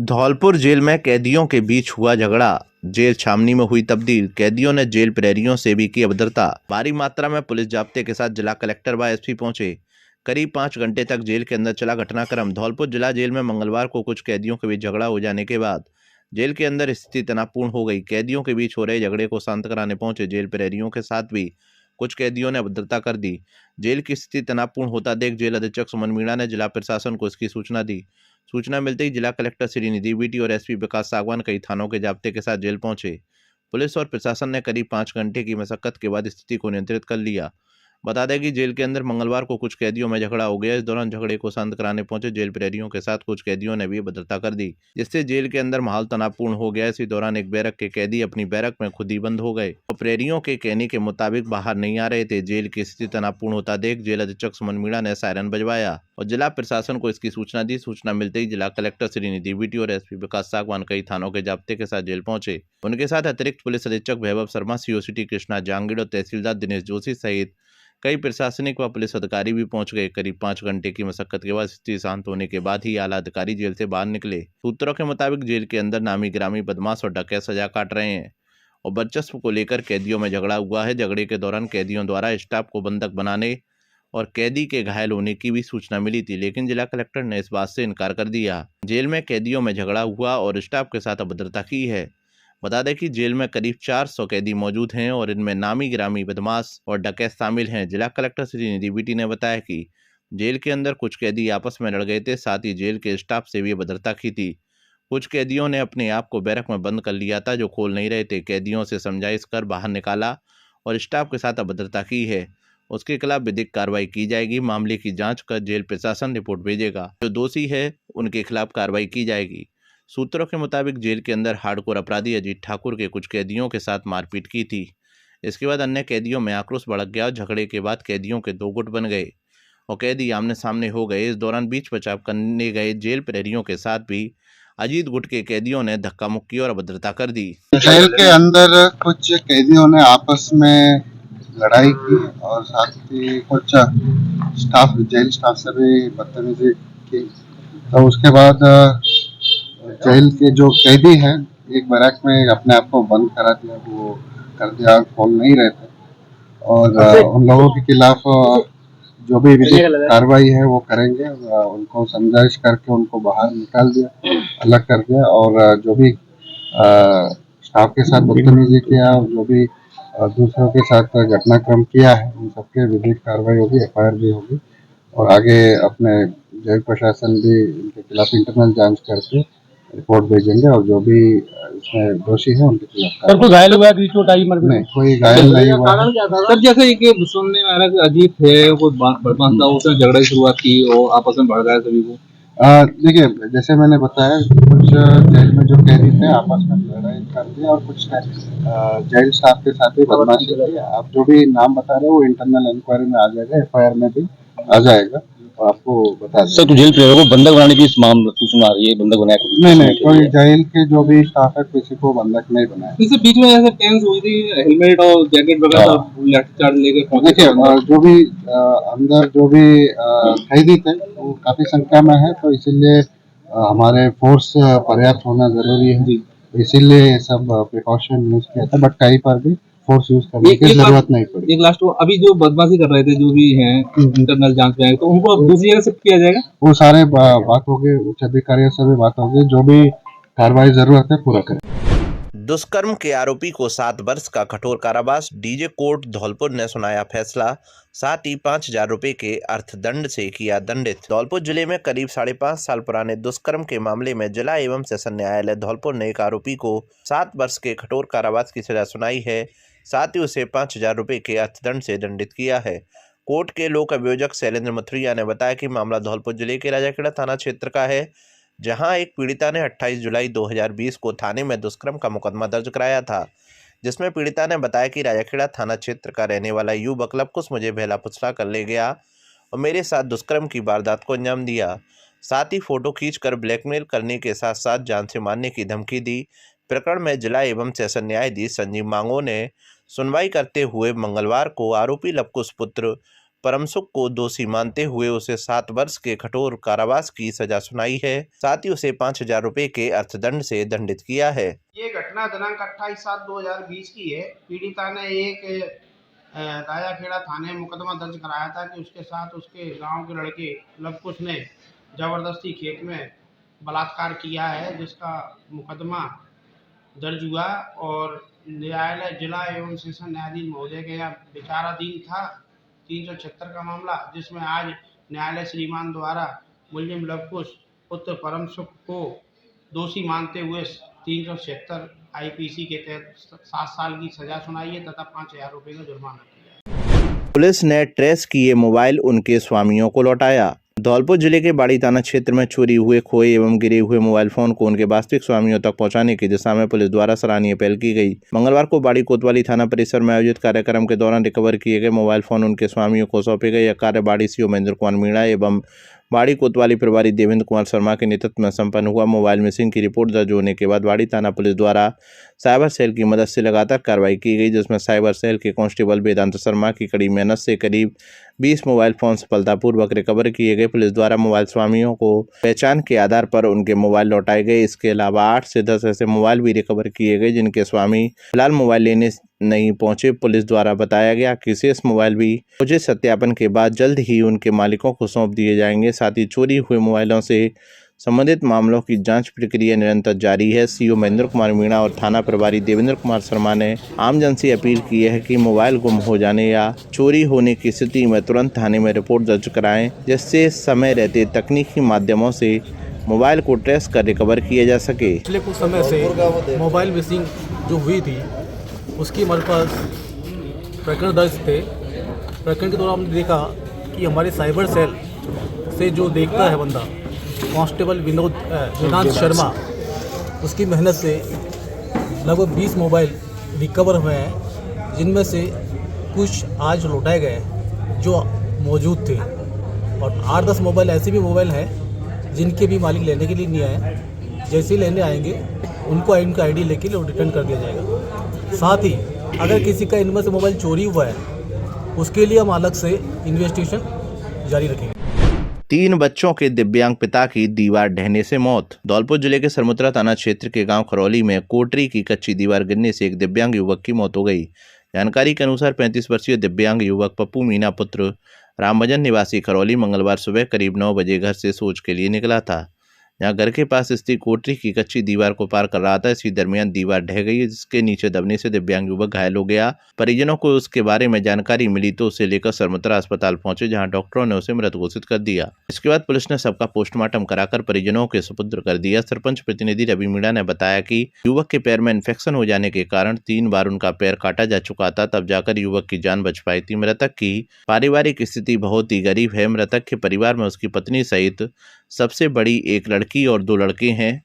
Dholpur jail में कैदियों के बीच हुआ झगड़ा, जेल छावनी में हुई तब्दील। कैदियों ने जेल प्रहरियों से भी की अभद्रता। भारी मात्रा में पुलिस जाब्ते के साथ जिला कलेक्टर व एसपी पहुंचे। करीब 5 घंटे तक जेल के अंदर चला घटनाक्रम। धौलपुर जिला जेल में मंगलवार को कुछ कैदियों के बीच झगड़ा हो जाने के बाद जेल के अंदर स्थिति तनावपूर्ण हो गई। कैदियों के बीच हो रहे झगड़े को शांत कराने पहुंचे जेल प्रहरियों के साथ भी कुछ कैदियों ने अभद्रता कर दी। जेल की स्थिति तनावपूर्ण होता देख जेल अधीक्षक सुमन मीणा ने जिला प्रशासन को इसकी सूचना दी। सूचना मिलते ही जिला कलेक्टर श्रीनिधि बीटी और एसपी विकास सागवान कई थानों के जाब्ते के साथ जेल पहुंचे। पुलिस और प्रशासन ने करीब 5 घंटे की मशक्कत के बाद स्थिति को नियंत्रित कर लिया। बता दें कि जेल के अंदर मंगलवार को कुछ कैदियों में झगड़ा हो गया। इस दौरान झगड़े को शांत कराने पहुंचे जेल प्रहरियों के साथ कुछ कैदियों ने भी अभद्रता कर दी, जिससे जेल के अंदर माहौल तनावपूर्ण हो गया। इसी दौरान एक बैरक के कैदी अपनी बैरक में खुद ही बंद हो गए और प्रहरियों के कहने के मुताबिक बाहर नहीं आ रहे थे। जेल की स्थिति तनावपूर्ण होता देख जेल अधीक्षक सुमन मीणा ने सायरन बजवाया और जिला प्रशासन को इसकी सूचना दी। सूचना मिलते ही जिला कलेक्टर श्रीनिधि बीटी और एसपी विकास सागवान कई थानों के जाब्ते के साथ जेल पहुंचे। उनके साथ अतिरिक्त पुलिस अधीक्षक वैभव शर्मा, सीओ सिटी कृष्णा जांगीड़ और तहसीलदार दिनेश जोशी सहित कई प्रशासनिक व पुलिस अधिकारी भी पहुंच गए। करीब 5 घंटे की मशक्कत के बाद स्थिति शांत होने के बाद ही आला अधिकारी जेल से बाहर निकले। सूत्रों के मुताबिक जेल के अंदर नामी गिरामी बदमाश और डकैत सजा काट रहे हैं और वर्चस्व को लेकर कैदियों में झगड़ा हुआ है। झगड़े के दौरान कैदियों द्वारा स्टाफ को बंधक बनाने और कैदी के घायल होने की भी सूचना मिली थी, लेकिन जिला कलेक्टर ने इस बात से इनकार कर दिया। जेल में कैदियों में झगड़ा हुआ और स्टाफ के साथ अभद्रता की है। बता दें कि जेल में करीब 400 कैदी मौजूद हैं और इनमें नामी गिरामी बदमाश और डकैत शामिल हैं। जिला कलेक्टर श्रीनिधि बीटी ने बताया कि जेल के अंदर कुछ कैदी आपस में लड़ गए थे, साथ ही जेल के स्टाफ से भी अभद्रता की थी। कुछ कैदियों ने अपने आप को बैरक में बंद कर लिया था, जो खोल नहीं रहे थे। कैदियों से समझाइश कर बाहर निकाला और स्टाफ के साथ अभद्रता की है। उसके खिलाफ विधिक कार्रवाई की जाएगी। मामले की जांच कर जेल प्रशासन रिपोर्ट भेजेगा। जो दोषी है उनके खिलाफ कार्रवाई की जाएगी। सूत्रों के मुताबिक जेल के अंदर हार्डकोर अपराधी अजीत ठाकुर के कुछ कैदियों के साथ मारपीट की थी। इसके बाद अन्य कैदियों में आक्रोश भड़क गया और झगड़े के बाद कैदियों के 2 गुट बन गए और कैदी आमने सामने हो गए। इस दौरान बीच बचाव करने गए जेल प्रहरियों के साथ भी अजीत गुट के कैदियों ने धक्का मुक्की और अभद्रता कर दी। जेल के अंदर कुछ कैदियों ने आपस में लड़ाई की और साथ ही कुछ जेल स्टाफ से भी बदतमीजी की। तो उसके बाद जेल के जो कैदी हैं एक बैरक में अपने आप को बंद करा दिया, वो कर दिया, खोल नहीं रहे थे और उन लोगों के खिलाफ जो भी विधिक कार्रवाई है वो करेंगे। उनको समझाइश करके उनको बाहर निकाल दिया, अलग कर दिया और जो भी स्टाफ के साथ बदतमीजी किया और जो भी दूसरों के साथ घटनाक्रम किया है उन सबके विधिक कार्रवाई होगी, एफआईआर भी होगी और आगे अपने जेल प्रशासन भी इनके खिलाफ इंटरनल जांच करके रिपोर्ट भेजेंगे और जो भी इसमें दोषी है उनके खिलाफ। सर कोई घायल हुआ है? चोट आई? मर नहीं, कोई घायल नहीं हुआ है। सर जैसे कि सुनने में आ रहा है कि अजीत है वो बदमाश था, उसने झगड़े की शुरुआत की और आपस में भड़ गए सभी को। देखिए, जैसे मैंने बताया कुछ जेल में जो कैदी थे आपस में लड़ाई कर दी और कुछ जेल स्टाफ के साथ भी बदमाशी की। आप जो भी नाम बता रहे हो वो इंटरनल इंक्वायरी में आ जाएगा, एफआईआर में भी आ जाएगा और आपको बता दें। सर तो जेल प्रहरियों को बंधक बनाने की मामला सूचना आ रही है, बंधक बनाया? नहीं, कोई जेल के जो भी स्टाफ है किसी को बंधक नहीं बनाया। इससे बीच में ऐसे टेंस हुई थी, हेलमेट और जैकेट वगैरह लाठीचार्ज लेके पहुंचे। देखिए, जो भी अंदर जो भी कैदी थे वो काफी संख्या में है, तो इसीलिए हमारे फोर्स पर्याप्त होना जरूरी है, इसीलिए सब प्रिकॉशन यूज किया था। बट कहीं पर भी फोर्स यूज करने की जरूरत नहीं पड़ी। एक लास्ट अभी जो बदमाशी कर रहे थे जो भी हैं इंटरनल जांच में आए, तो उनको अब दूसरी जगह शिफ्ट किया जाएगा। वो सारे बात होगी, उच्च अधिकारियों से भी बात होगी, जो भी कार्रवाई जरूरत है पूरा करें। दुष्कर्म के आरोपी को 7 वर्ष का कठोर कारावास। डीजे कोर्ट धौलपुर ने सुनाया फैसला, साथ ही 5,000 रुपये के अर्थदंड से किया दंडित। धौलपुर जिले में करीब 5.5 साल पुराने दुष्कर्म के मामले में जिला एवं सेशन न्यायालय धौलपुर ने एक आरोपी को 7 वर्ष के कठोर कारावास की सजा सुनाई है, साथ ही उसे 5,000 रुपये के अर्थदंड से दंडित किया है। कोर्ट के लोक अभियोजक शैलेंद्र मथुरिया ने बताया कि मामला धौलपुर जिले के राजाखेड़ा थाना क्षेत्र का है, जहां एक पीड़िता ने 28 जुलाई 2020 को थाने में दुष्कर्म का मुकदमा दर्ज कराया था, जिसमें पीड़िता ने बताया कि राजाखेड़ा थाना क्षेत्र का रहने वाला युवक लवकुश मुझे बहला फुसला कर ले गया और मेरे साथ दुष्कर्म की वारदात को अंजाम दिया। साथ ही फोटो खींचकर ब्लैकमेल करने के साथ साथ जान से मारने की धमकी दी। प्रकरण में जिला एवं सेशन न्यायाधीश संजीव मांगो ने सुनवाई करते हुए मंगलवार को आरोपी लवकुश पुत्र परमसुख को दोषी मानते हुए उसे 7 वर्ष के कठोर कारावास की सजा सुनाई है। साथ ही उसे 5,000 रुपए के अर्थदंड से दंडित किया है। ये घटना दिनांक 28/7/2020 की है। पीड़िता ने एक राजाखेड़ा थाने में मुकदमा दर्ज कराया था कि उसके साथ उसके गांव के लड़के लवकुश ने जबरदस्ती खेत में बलात्कार किया है, जिसका मुकदमा दर्ज हुआ और न्यायालय जिला एवं सेशन न्यायाधीश महोदय के यहाँ विचाराधीन था 376 का मामला, जिसमें आज न्यायालय श्रीमान द्वारा मुलजिम लवकुश पुत्र परम सुख को दोषी मानते हुए 376 आईपीसी के तहत 7 साल की सजा सुनाई है तथा 5,000 रुपये का जुर्माना किया। पुलिस ने ट्रेस किए मोबाइल उनके स्वामियों को लौटाया। धौलपुर जिले के बाड़ी थाना क्षेत्र में चोरी हुए, खोए एवं गिरे हुए मोबाइल फोन को उनके वास्तविक स्वामियों तक पहुंचाने की दिशा में पुलिस द्वारा सराहनीय पहल की गई। मंगलवार को बाड़ी कोतवाली थाना परिसर में आयोजित कार्यक्रम के दौरान रिकवर किए गए मोबाइल फोन उनके स्वामियों को सौंपे गए। यह कार्य बाड़ी सीओ महेंद्र कुमार मीणा एवं बाड़ी कोतवाली प्रभारी देवेंद्र कुमार शर्मा के नेतृत्व में संपन्न हुआ। मोबाइल मिसिंग की रिपोर्ट दर्ज होने के बाद बाड़ी थाना पुलिस द्वारा साइबर सेल की मदद से लगातार कार्रवाई की गई, जिसमें साइबर सेल के कांस्टेबल वेदांत शर्मा की कड़ी मेहनत से करीब 20 मोबाइल फोन सफलतापूर्वक रिकवर किए गए। पुलिस द्वारा मोबाइल स्वामियों को पहचान के आधार पर उनके मोबाइल लौटाए गए। इसके अलावा 8 से 10 ऐसे मोबाइल भी रिकवर किए गए जिनके स्वामी फिलहाल मोबाइल लेने नहीं पहुंचे। पुलिस द्वारा बताया गया कि शेष मोबाइल भी उचित सत्यापन के बाद जल्द ही उनके मालिकों को सौंप दिए जाएंगे। साथ ही चोरी हुए मोबाइलों से संबंधित मामलों की जांच प्रक्रिया निरंतर जारी है। सीओ महेंद्र कुमार मीणा और थाना प्रभारी देवेंद्र कुमार शर्मा ने आमजन से अपील की है कि मोबाइल गुम हो जाने या चोरी होने की स्थिति में तुरंत थाने में रिपोर्ट दर्ज कराएं, जिससे समय रहते तकनीकी माध्यमों से मोबाइल को ट्रेस कर रिकवर किया जा सके। पिछले कुछ समय से मोबाइल मिसिंग जो हुई थी उसकी हमारे पास प्रकरण दर्ज थे। प्रकरण के दौरान हमने देखा कि हमारे साइबर सेल से जो देखता है बंदा कांस्टेबल वेदांत शर्मा, उसकी मेहनत से लगभग 20 मोबाइल रिकवर हुए हैं, जिनमें से कुछ आज लौटाए गए जो मौजूद थे और 8-10 मोबाइल ऐसे भी मोबाइल हैं जिनके भी मालिक लेने के लिए नहीं आए। जैसे ही लेने आएंगे उनको इनका आईडी लेके रिटर्न कर दिया जाएगा। साथ ही अगर किसी का इनमें से मोबाइल चोरी हुआ है उसके लिए हम अलग से इन्वेस्टिगेशन जारी रखेंगे। 3 बच्चों के दिव्यांग पिता की दीवार ढहने से मौत। धौलपुर जिले के सरमुत्रा थाना क्षेत्र के गांव खरौली में कोटरी की कच्ची दीवार गिरने से एक दिव्यांग युवक की मौत हो गई। जानकारी के अनुसार 35 वर्षीय दिव्यांग युवक पप्पू मीना पुत्र रामभजन निवासी खरौली मंगलवार सुबह करीब 9 बजे घर से शौच के लिए निकला था। यहाँ घर के पास स्थित कोटरी की कच्ची दीवार को पार कर रहा था। इसी दरमियान दीवार ढह गई, जिसके नीचे दबने से दिव्यांग युवक घायल हो गया। परिजनों को उसके बारे में जानकारी मिली तो उसे लेकर सरमुत्रा अस्पताल पहुंचे, जहां डॉक्टरों ने उसे मृत घोषित कर दिया। इसके बाद पुलिस ने सबका पोस्टमार्टम कराकर परिजनों के सुपुत्र कर दिया। सरपंच प्रतिनिधि रवि मीणा ने बताया कि युवक के पैर में इन्फेक्शन हो जाने के कारण 3 बार उनका पैर काटा जा चुका था, तब जाकर युवक की जान बच पाई थी। मृतक की पारिवारिक स्थिति बहुत ही गरीब है। मृतक के परिवार में उसकी पत्नी सहित सबसे बड़ी एक लड़की और 2 लड़के हैं।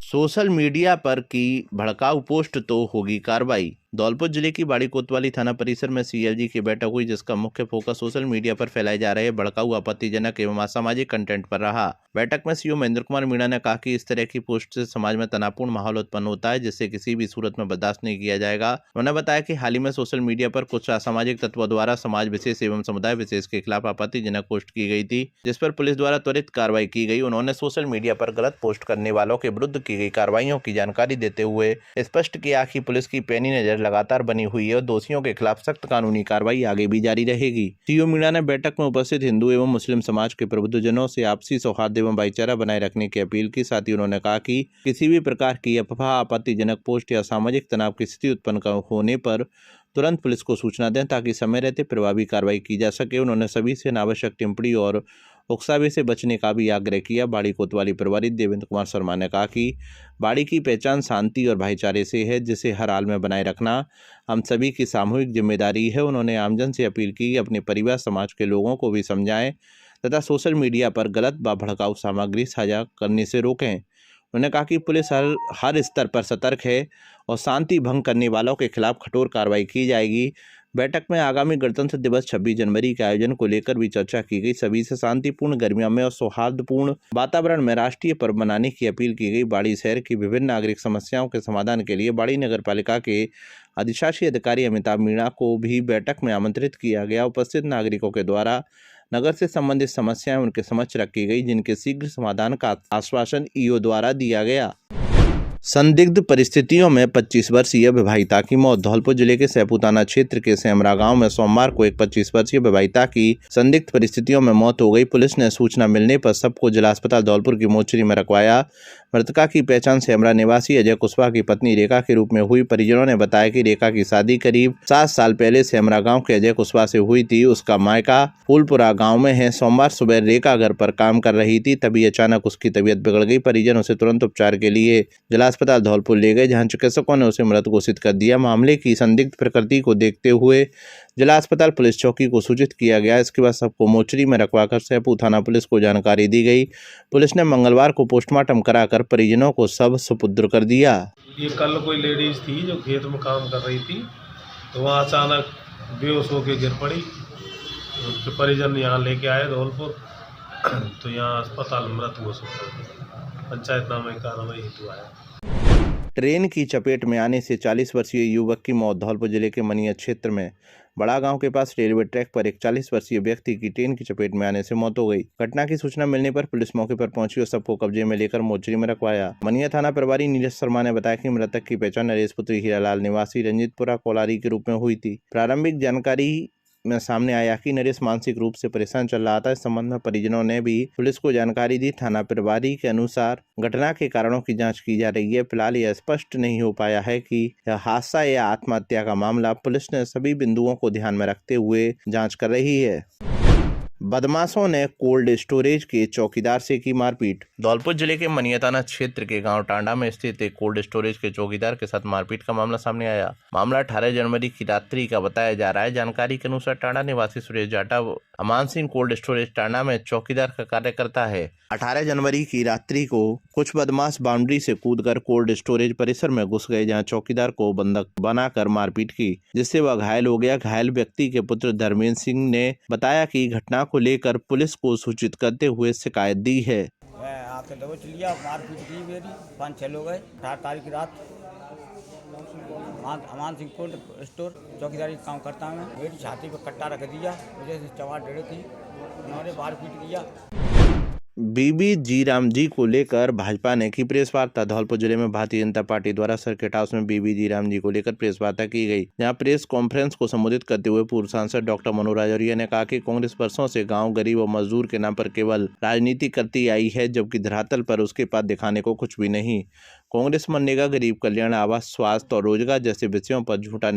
सोशल मीडिया पर की भड़काऊ पोस्ट तो होगी कार्रवाई। धौलपुर जिले की बाड़ी कोतवाली थाना परिसर में सीएलजी की बैठक हुई, जिसका मुख्य फोकस सोशल मीडिया पर फैलाए जा रहे भड़काऊ, आपत्तिजनक एवं असामाजिक कंटेंट पर रहा। बैठक में सीओ महेंद्र कुमार मीणा ने कहा कि इस तरह की पोस्ट से समाज में तनावपूर्ण माहौल उत्पन्न होता है, जिससे किसी भी सूरत में बर्दाश्त नहीं किया जाएगा। उन्होंने बताया कि हाल ही में सोशल मीडिया पर कुछ असामाजिक तत्वों द्वारा समाज विशेष एवं समुदाय विशेष के खिलाफ आपत्तिजनक पोस्ट की गई थी, जिस पर पुलिस द्वारा त्वरित कार्रवाई की गई। उन्होंने सोशल मीडिया पर गलत पोस्ट करने वालों के विरुद्ध की गई कार्रवाइयों की जानकारी देते हुए स्पष्ट किया कि पुलिस की पैनी नजर लगातार बनी हुई है और दोषियों के खिलाफ सख्त कानूनी कार्रवाई आगे भी जारी रहेगी। सीओ मीणा ने बैठक में उपस्थित हिंदू एवं मुस्लिम समाज के प्रबुद्धजनों से आपसी सौहार्द एवं भाईचारा बनाए रखने की अपील की। साथ ही उन्होंने कहा कि किसी भी प्रकार की अफवाह, आपत्तिजनक पोस्ट या सामाजिक तनाव की स्थिति उत्पन्न होने पर तुरंत पुलिस को सूचना दें, ताकि समय रहते प्रभावी कार्रवाई की जा सके। उन्होंने सभी से अनावश्यक टिप्पणी और उकसावे से बचने का भी आग्रह किया। बाड़ी कोतवाली प्रभारी देवेंद्र कुमार शर्मा ने कहा कि बाड़ी की पहचान शांति और भाईचारे से है, जिसे हर हाल में बनाए रखना हम सभी की सामूहिक जिम्मेदारी है। उन्होंने आमजन से अपील की अपने परिवार समाज के लोगों को भी समझाएं तथा सोशल मीडिया पर गलत व भड़काऊ सामग्री साझा करने से रोकें। उन्होंने कहा कि पुलिस हर स्तर पर सतर्क है और शांति भंग करने वालों के खिलाफ कठोर कार्रवाई की जाएगी। बैठक में आगामी गणतंत्र दिवस 26 जनवरी के आयोजन को लेकर भी चर्चा की गई। सभी से शांतिपूर्ण, गर्मीमय और सौहार्दपूर्ण वातावरण में राष्ट्रीय पर्व मनाने की अपील की गई। बाड़ी शहर की विभिन्न नागरिक समस्याओं के समाधान के लिए बाड़ी नगर पालिका के अधिशासी अधिकारी अमिताभ मीणा को भी बैठक में आमंत्रित किया गया। उपस्थित नागरिकों के द्वारा नगर से संबंधित समस्याएं उनके समक्ष रखी गई, जिनके शीघ्र समाधान का आश्वासन ईओ द्वारा दिया गया। संदिग्ध परिस्थितियों में 25 वर्षीय विवाहिता की मौत। धौलपुर जिले के सैपुताना क्षेत्र के सेमरा गांव में सोमवार को एक 25 वर्षीय विवाहिता की संदिग्ध परिस्थितियों में मौत हो गई। पुलिस ने सूचना मिलने पर सबको जिला अस्पताल धौलपुर की मोर्चरी में रखवाया। मृतका की पहचान सेमरा निवासी अजय कुशवाहा की पत्नी रेखा के रूप में हुई। परिजनों ने बताया कि रेखा की शादी करीब 7 साल पहले सेमरा गांव के अजय कुशवाहा से हुई थी। उसका मायका फूलपुरा गांव में है। सोमवार सुबह रेखा घर पर काम कर रही थी, तभी अचानक उसकी तबीयत बिगड़ गई। परिजन उसे तुरंत उपचार के लिए जिला अस्पताल धौलपुर ले गए, जहां चिकित्सकों ने उसे मृत घोषित कर दिया। मामले की संदिग्ध प्रकृति को देखते हुए जिला अस्पताल पुलिस चौकी को सूचित किया गया। इसके बाद सबको मोर्चरी में रखवाकर सैपू थाना पुलिस को जानकारी दी गई। पुलिस ने मंगलवार को पोस्टमार्टम कराकर परिजनों को सब सुपुर्द कर दिया। ये कल कोई लेडीज थी जो खेत में काम कर रही थी, तो वहाँ अचानक बेहोश होकर गिर पड़ी। उसके परिजन यहाँ लेके आए धौलपुर, तो यहाँ अस्पताल मृत घोषित कर दिया। पंचायतनामे कार्रवाई हेतु आया। ट्रेन की चपेट में आने से 40 वर्षीय युवक की मौत। धौलपुर जिले के मनिया क्षेत्र में बड़ा गांव के पास रेलवे ट्रैक पर एक 40 वर्षीय व्यक्ति की ट्रेन की चपेट में आने से मौत हो गई। घटना की सूचना मिलने पर पुलिस मौके पर पहुंची और सबको कब्जे में लेकर मोर्चरी में रखवाया। मनिया थाना प्रभारी नीरज शर्मा ने बताया कि मृतक की पहचान नरेश पुत्री हीरालाल निवासी रंजीतपुरा कोलारी के रूप में हुई थी। प्रारंभिक जानकारी में सामने आया कि नरेश मानसिक रूप से परेशान चल रहा था। इस संबंध में परिजनों ने भी पुलिस को जानकारी दी। थाना प्रभारी के अनुसार घटना के कारणों की जांच की जा रही है। फिलहाल यह स्पष्ट नहीं हो पाया है कि यह हादसा या आत्महत्या का मामला। पुलिस ने सभी बिंदुओं को ध्यान में रखते हुए जांच कर रही है। बदमाशों ने कोल्ड स्टोरेज के चौकीदार से की मारपीट। धौलपुर जिले के मनियाताना क्षेत्र के गांव टांडा में स्थित एक कोल्ड स्टोरेज के चौकीदार के साथ मारपीट का मामला सामने आया। मामला 18 जनवरी की रात्रि का बताया जा रहा है। जानकारी के अनुसार टांडा निवासी सुरेश जाटव अमान सिंह कोल्ड स्टोरेज टांडा में चौकीदार का कार्य करता है। 18 जनवरी की रात्रि को कुछ बदमाश बाउंड्री से कूदकर कोल्ड स्टोरेज परिसर में घुस गए, जहां चौकीदार को बंधक बनाकर मारपीट की, जिससे वह घायल हो गया। घायल व्यक्ति के पुत्र धर्मेंद्र सिंह ने बताया कि घटना को लेकर पुलिस को सूचित करते हुए शिकायत दी है। आके दबोच लिया, मारपीट की मेरी, 5-6 लोग गए। 18 तारीख की रात अमान सिंह कोल्ड स्टोर चौकीदारी काम करता हूँ। मेरी छाती पर कट्टा रख दिया, मुझे चवाट डेढ़ थी, उन्होंने मारपीट किया। बीबी जी राम जी को लेकर भाजपा ने की प्रेस वार्ता। धौलपुर जिले में भारतीय जनता पार्टी द्वारा सर्किट हाउस में बीबी जी राम जी को लेकर प्रेस वार्ता की गई। जहां प्रेस कॉन्फ्रेंस को संबोधित करते हुए पूर्व सांसद डॉक्टर मनोज राजौरिया ने कहा कि कांग्रेस वर्षों से गांव, गरीब और मजदूर के नाम पर केवल राजनीति करती आई है, जबकि धरातल पर उसके पास दिखाने को कुछ भी नहीं। कांग्रेस मनरेगा, गरीब कल्याण, आवास, स्वास्थ्य और रोजगार जैसे विषयों पर झूठा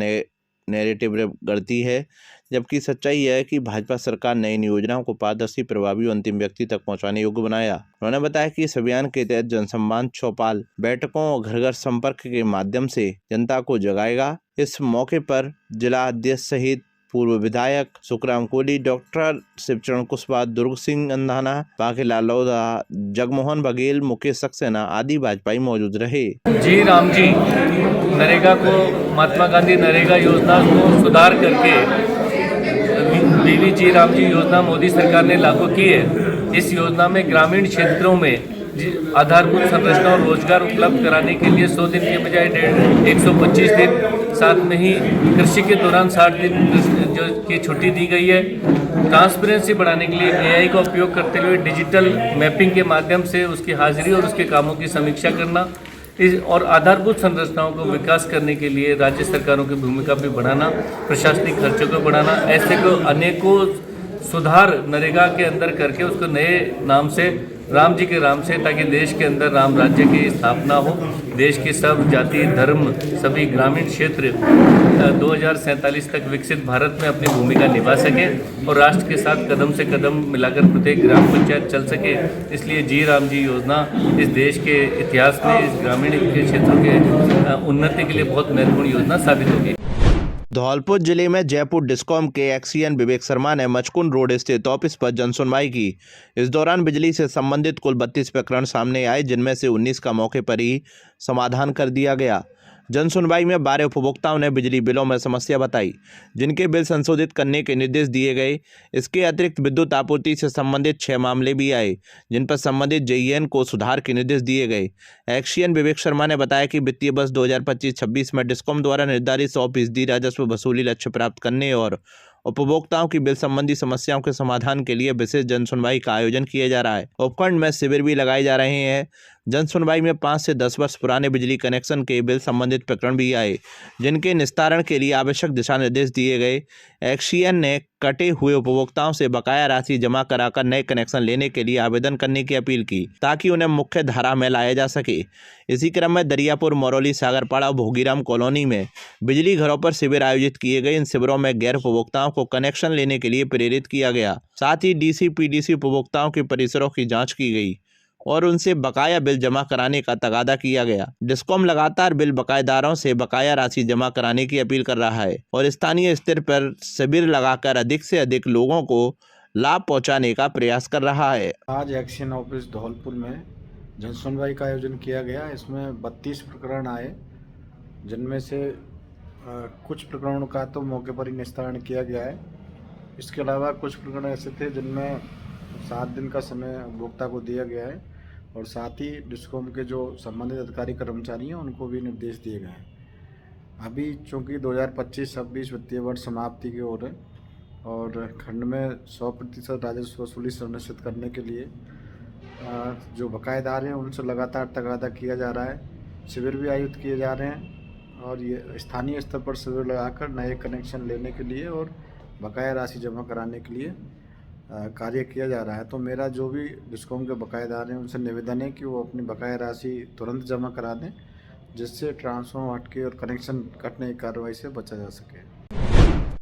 नैरेटिव गढ़ती है, जबकि सच्चाई यह है कि भाजपा सरकार नई योजनाओं को पारदर्शी, प्रभावी और अंतिम व्यक्ति तक पहुंचाने योग्य बनाया। उन्होंने बताया कि इस अभियान के तहत जनसंवाद, चौपाल, बैठकों और घर घर संपर्क के माध्यम से जनता को जगाएगा। इस मौके पर जिला अध्यक्ष सहित पूर्व विधायक सुखराम कोहली, डॉक्टर शिवचरण कुशवाहा, दुर्ग सिंह अंधाना, बांकेलाल लोधा, जगमोहन बघेल, मुकेश सक्सेना आदि भाजपाई मौजूद रहे। जी राम जी नरेगा को, महात्मा गांधी नरेगा योजना को सुधार करके बीबी जी राम जी योजना मोदी सरकार ने लागू की है। इस योजना में ग्रामीण क्षेत्रों में आधारभूत संरचना और रोजगार उपलब्ध कराने के लिए 100 दिन के बजाय 125 दिन, साथ में ही कृषि के दौरान 60 दिन जो की छुट्टी दी गई है। ट्रांसपेरेंसी बढ़ाने के लिए AI का उपयोग करते हुए डिजिटल मैपिंग के माध्यम से उसकी हाजिरी और उसके कामों की समीक्षा करना और आधारभूत संरचनाओं को विकास करने के लिए राज्य सरकारों की भूमिका भी बढ़ाना, प्रशासनिक खर्चों को बढ़ाना, ऐसे को अनेकों सुधार नरेगा के अंदर करके उसको नए नाम से राम जी के राम से, ताकि देश के अंदर राम राज्य की स्थापना हो। देश के सब जाति, धर्म, सभी ग्रामीण क्षेत्र 2047 तक विकसित भारत में अपनी भूमिका निभा सकें और राष्ट्र के साथ कदम से कदम मिलाकर प्रत्येक ग्राम पंचायत चल सके। इसलिए जी राम जी योजना इस देश के इतिहास में इस ग्रामीण के क्षेत्रों के उन्नति के लिए बहुत महत्वपूर्ण योजना साबित होगी। धौलपुर जिले में जयपुर डिस्कॉम के एक्सीएन विवेक शर्मा ने मचकुंड रोड स्थित ऑफिस पर जनसुनवाई की। इस दौरान बिजली से संबंधित कुल 32 प्रकरण सामने आए, जिनमें से 19 का मौके पर ही समाधान कर दिया गया। जन सुनवाई में 12 उपभोक्ताओं ने बिजली बिलों में समस्या बताई, जिनके बिल संशोधित करने के निर्देश दिए गए। इसके अतिरिक्त विद्युत आपूर्ति से संबंधित 6 मामले भी आए, जिन पर संबंधित जेईएन को सुधार के निर्देश दिए गए। एक्शियन विवेक शर्मा ने बताया कि वित्तीय वर्ष 2025-26 में डिस्कॉम द्वारा निर्धारित 100% राजस्व वसूली लक्ष्य प्राप्त करने और उपभोक्ताओं की बिल संबंधी समस्याओं के समाधान के लिए विशेष जन सुनवाई का आयोजन किया जा रहा है। उपखंड में शिविर भी लगाए जा रहे हैं। जन सुनवाई में 5 से 10 वर्ष पुराने बिजली कनेक्शन के बिल संबंधित प्रकरण भी आए, जिनके निस्तारण के लिए आवश्यक दिशा निर्देश दिए गए। एक्शियन ने कटे हुए उपभोक्ताओं से बकाया राशि जमा कराकर नए कनेक्शन लेने के लिए आवेदन करने की अपील की, ताकि उन्हें मुख्य धारा में लाया जा सके। इसी क्रम में दरियापुर, मरौली, सागरपाड़ा, भोगीराम कॉलोनी में बिजली घरों पर शिविर आयोजित किए गए। इन शिविरों में गैर उपभोक्ताओं को कनेक्शन लेने के लिए प्रेरित किया गया। साथ ही डीसी, पीडीसी उपभोक्ताओं के परिसरों की जाँच की गई और उनसे बकाया बिल जमा कराने का तगादा किया गया। डिस्कॉम लगातार बिल बकायेदारों से बकाया राशि जमा कराने की अपील कर रहा है और स्थानीय स्तर पर शिविर लगाकर अधिक से अधिक लोगों को लाभ पहुंचाने का प्रयास कर रहा है। आज एक्शन ऑफिस धौलपुर में जन सुनवाई का आयोजन किया गया। इसमें 32 प्रकरण आए, जिनमें से कुछ प्रकरणों का तो मौके पर ही निस्तारण किया गया है। इसके अलावा कुछ प्रकरण ऐसे थे जिनमें 7 दिन का समय उपभोक्ता को दिया गया है और साथ ही डिस्कॉम के जो संबंधित अधिकारी कर्मचारी हैं उनको भी निर्देश दिए गए हैं। अभी चूँकि 2025-26 वित्तीय वर्ष समाप्ति की ओर है और खंड में 100% राजस्व वसूली सुनिश्चित करने के लिए जो बकायेदार हैं उनसे लगातार तगादा किया जा रहा है। शिविर भी आयोजित किए जा रहे हैं और ये स्थानीय स्तर पर शिविर लगाकर नए कनेक्शन लेने के लिए और बकाया राशि जमा कराने के लिए कार्य किया जा रहा है। तो मेरा जो भी डिस्कॉम के बकायेदार हैं उनसे निवेदन है कि वो अपनी बकाया राशि तुरंत जमा करा दें, जिससे ट्रांसफार्मर हटके और कनेक्शन कटने की कार्रवाई से बचा जा सके।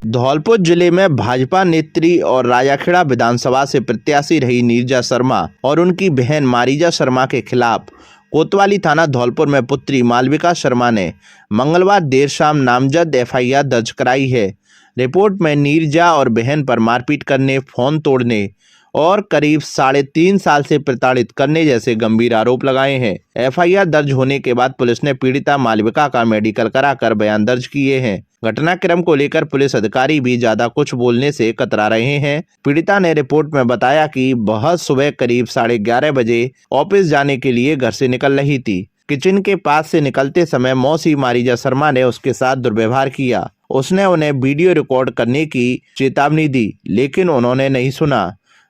धौलपुर जिले में भाजपा नेत्री और राजाखेड़ा विधानसभा से प्रत्याशी रही नीरजा शर्मा और उनकी बहन मारीजा शर्मा के खिलाफ कोतवाली थाना धौलपुर में पुत्री मालविका शर्मा ने मंगलवार देर शाम नामजद एफआईआर दर्ज कराई है। रिपोर्ट में नीरजा और बहन पर मारपीट करने, फोन तोड़ने और करीब 3.5 साल से प्रताड़ित करने जैसे गंभीर आरोप लगाए हैं। एफआईआर दर्ज होने के बाद पुलिस ने पीड़िता मालविका का मेडिकल कराकर बयान दर्ज किए हैं। घटनाक्रम को लेकर पुलिस अधिकारी भी ज्यादा कुछ बोलने से कतरा रहे हैं। पीड़िता ने रिपोर्ट में बताया कि वह सुबह करीब 11:30 बजे ऑफिस जाने के लिए घर से निकल रही थी। किचन के पास से निकलते समय मौसी मारीजा शर्मा ने उसके साथ दुर्व्यवहार किया। उसने उन्हें वीडियो रिकॉर्ड करने की चेतावनी दी, लेकिन उन्होंने नहीं सुना।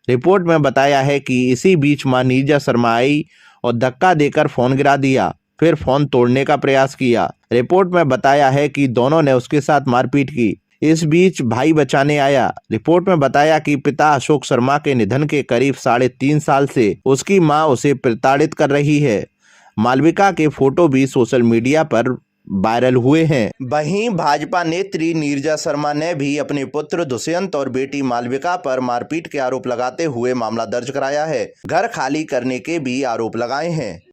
रिपोर्ट में बताया है कि इसी बीच मां नीरजा शर्मा आई और धक्का देकर फोन गिरा दिया, फिर फोन तोड़ने का प्रयास किया। रिपोर्ट में बताया है कि दोनों ने उसके साथ मारपीट की। इस बीच भाई बचाने आया। रिपोर्ट में बताया कि पिता अशोक शर्मा के निधन के करीब 3.5 साल से उसकी मां उसे प्रताड़ित कर रही है। मालविका के फोटो भी सोशल मीडिया पर वायरल हुए हैं। वहीं भाजपा नेत्री नीरजा शर्मा ने भी अपने पुत्र दुष्यंत और बेटी मालविका पर मारपीट के आरोप लगाते हुए मामला दर्ज कराया है। घर खाली करने के भी आरोप लगाए हैं।